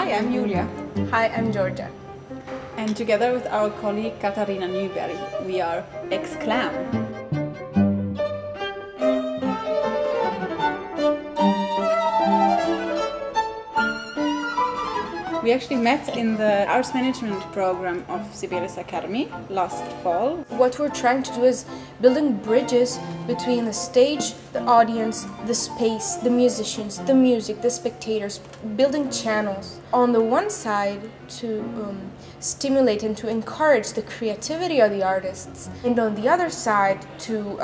Hi, I'm Julia. Hi, I'm Giorgia. And together with our colleague Katariina Nyberg, we are Exclam. We actually met in the arts management program of Sibelius Academy last fall. What we're trying to do is building bridges between the stage, the audience, the space, the musicians, the music, the spectators, building channels. On the one side to stimulate and to encourage the creativity of the artists, and on the other side to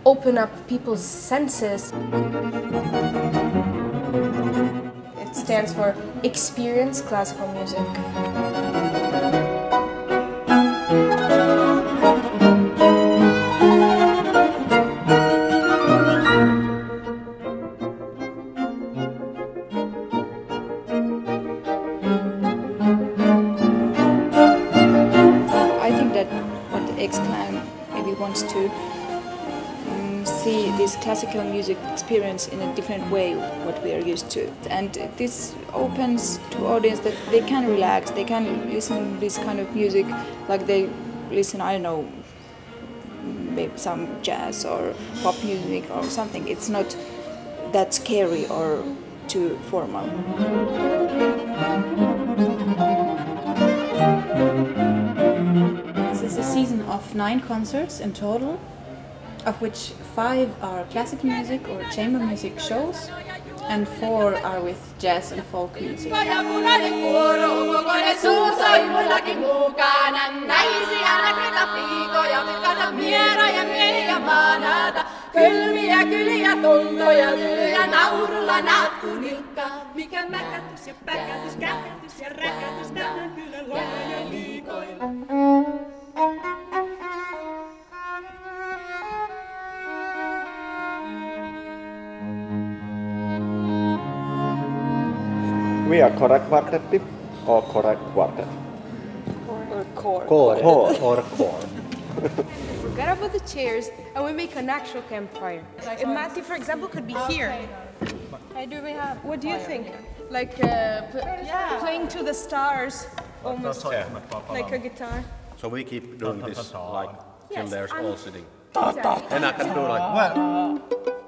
open up people's senses. It stands for Experience Classical Music. I think that what Exclam maybe wants to see this classical music experience in a different way what we are used to, and this opens to audience that they can relax, they can listen to this kind of music like they listen, I don't know, maybe some jazz or pop music or something. It's not that scary or too formal. This is a season of 9 concerts in total, of which 5 are classical music or chamber music shows, and 4 are with jazz and folk music. We are Kora Quartetti or Kora Quartet? Or core. Core or core. Forget about the chairs and we make an actual campfire. And Matti, for example, could be here. What do you think? Like playing to the stars, almost like a guitar. So we keep doing this like till there's all sitting. Exactly. And I can do like, well,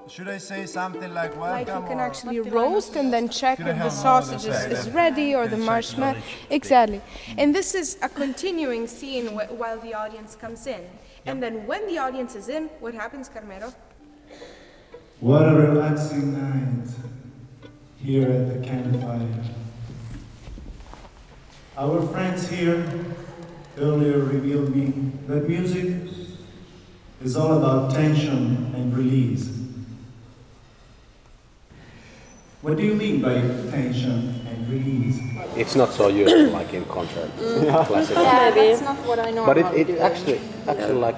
should I say something like welcome? Like you can actually roast and then check if the sausage is ready or the marshmallow. Exactly. And this is a continuing scene while the audience comes in. And then when the audience is in, what happens, Carmelo? What a relaxing night here at the campfire. Our friends here earlier revealed me that music is all about tension and release. What do you mean by tension and release? it's not so useful like in concert. Classical. Yeah, that's not what I normally But it actually like,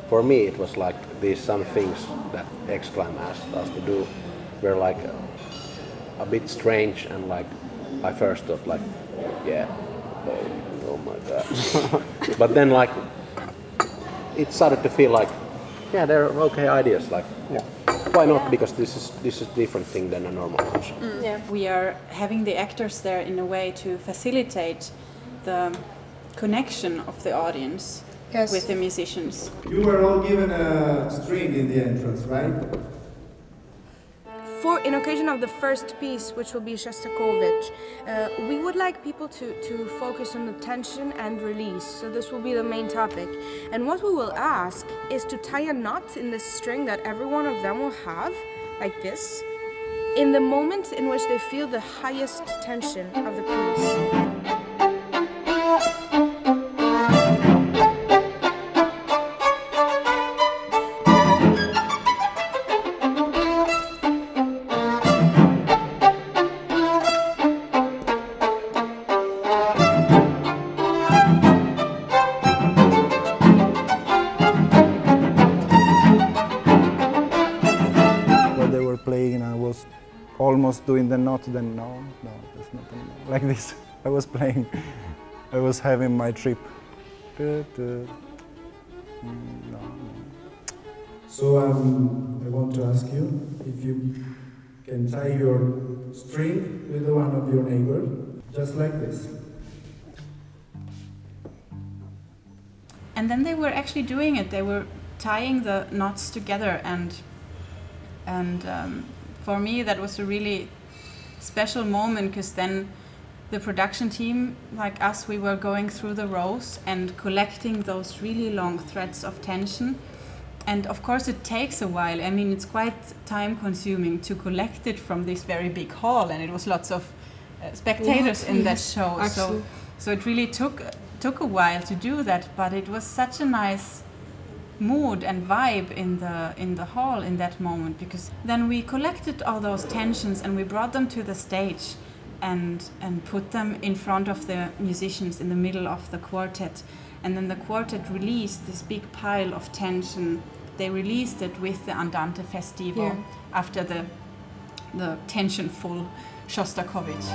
for me it was like these some things that Exclam asked us to do were like a bit strange, and like I first thought like, yeah, oh my god. But then like it started to feel like, yeah, they're okay ideas, like why not, because this is different thing than a normal concert. Yeah. We are having the actors there in a way to facilitate the connection of the audience with the musicians. You were all given a string in the entrance, right? In occasion of the first piece, which will be Shostakovich, we would like people to focus on the tension and release. So this will be the main topic. And what we will ask is to tie a knot in this string that every one of them will have, like this, in the moment in which they feel the highest tension of the piece. Playing, I was almost doing the note, then no, that's not like this. I was playing, I was having my trip. No. So I want to ask you if you can tie your string with the one of your neighbor. just like this. And then they were actually doing it. They were tying the knots together, and for me that was a really special moment, because then the production team, like us, we were going through the rows and collecting those really long threads of tension. And of course it takes a while. I mean, it's quite time consuming to collect it from this very big hall, and it was lots of spectators in that show. So it really took a while to do that, but it was such a nice mood and vibe in the hall in that moment, because then we collected all those tensions and we brought them to the stage and put them in front of the musicians in the middle of the quartet. And then the quartet released this big pile of tension. They released it with the Andante Festival after the tension-full Shostakovich.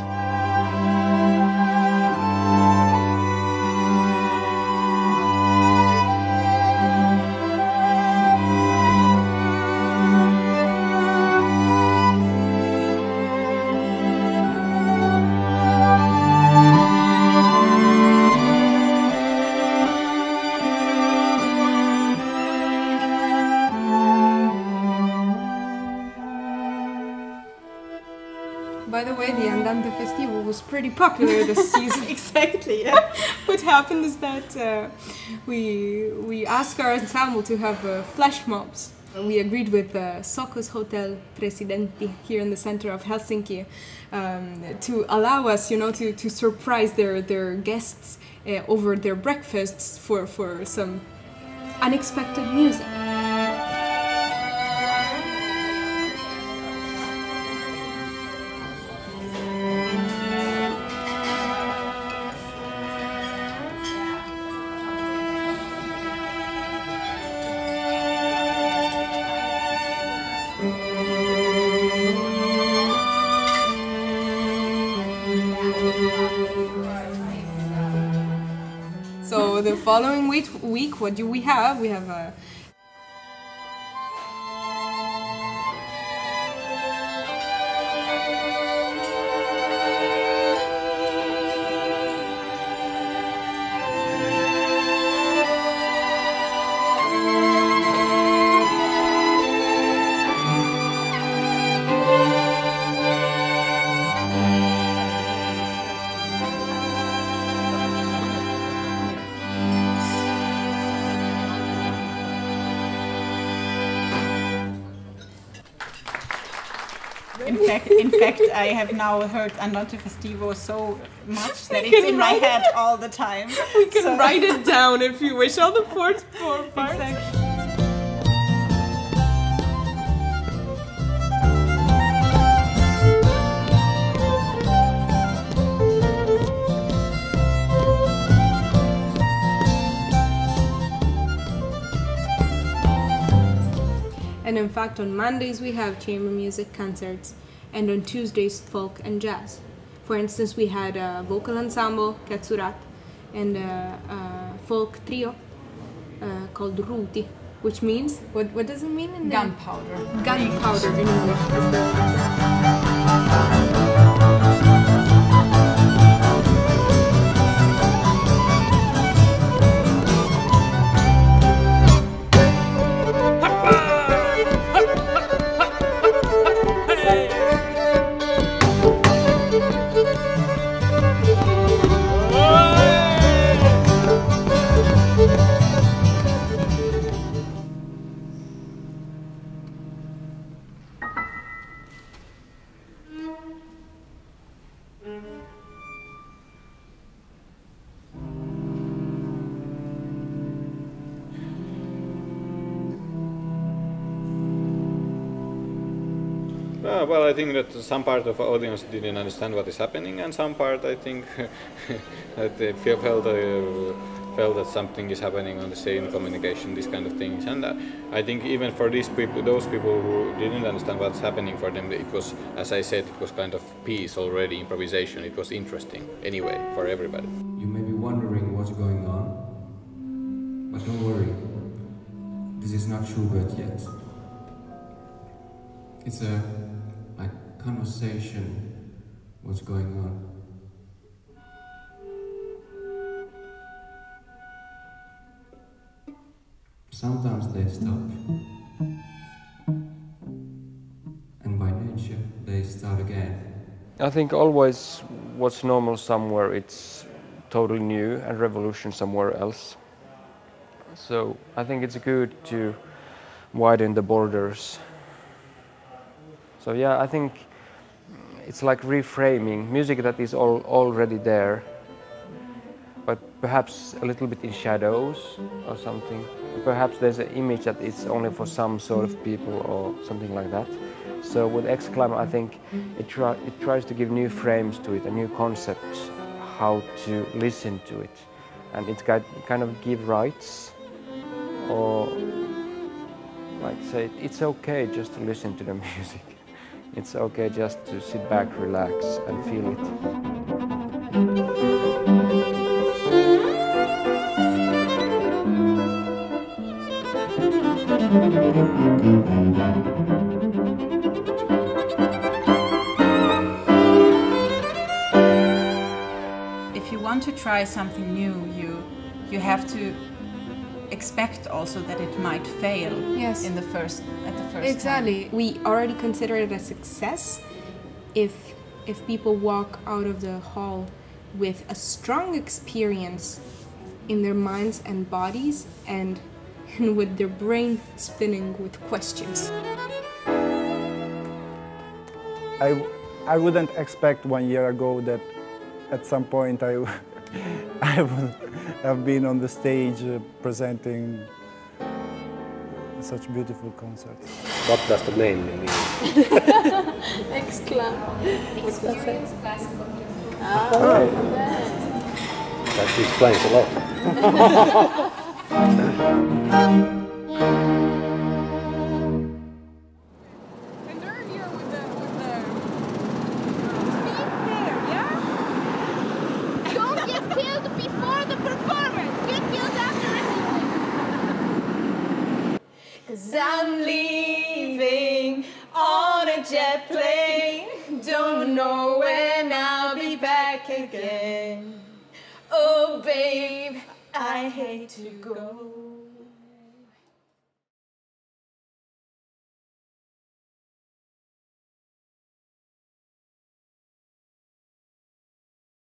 By the way, the Andante Festival was pretty popular this season. Exactly, yeah. What happened is that we asked our ensemble to have flash mobs. We agreed with Sokos Hotel Presidenti here in the center of Helsinki to allow us, to surprise their guests over their breakfasts for some unexpected music. So the following week, what do we have? We have a In fact, I have now heard Andante Festivo so much that it's in my head all the time. We can write it down if you wish, all the four parts. Exactly. And in fact, on Mondays we have chamber music concerts, and on Tuesdays folk and jazz. For instance, we had a vocal ensemble, Ketsurat, and a folk trio called Ruuti, which means, what does it mean in Gunpowder. Gunpowder in English. Well, I think that some part of the audience didn't understand what is happening, and some part, I think, that they felt that something is happening on the same communication, these kind of things. And I think even for those people who didn't understand what's happening, for them, it was, as I said, it was kind of piece already, improvisation. It was interesting anyway for everybody. You may be wondering what's going on, but don't worry. This is not Schubert yet. It's a conversation, what's going on. Sometimes they stop. And by nature, they start again. I think always what's normal somewhere, it's totally new and revolution somewhere else. So I think it's good to widen the borders. So yeah, I think it's like reframing music that is already there, but perhaps a little bit in shadows or something. Perhaps there's an image that it's only for some sort of people or something like that. So with Exclaim, I think it tries to give new frames to it, a new concept, how to listen to it. And it's got kind of give rights, or like say, it's okay just to listen to the music. It's okay just to sit back, relax and feel it. If you want to try something new, you have to expect also that it might fail. Yes. At the first Exactly. time. We already consider it a success if people walk out of the hall with a strong experience in their minds and bodies and with their brain spinning with questions. I wouldn't expect 1 year ago that at some point I would have been on the stage presenting such beautiful concerts. What does the name mean? Exclaim. Experience classical music. Okay. That explains a lot. And earlier with the speed there, yeah? Don't get killed before the performance. Get killed after it. 'Cause I'm leaving on a jet plane. Don't know when I'll be back again. Oh babe, I hate to go.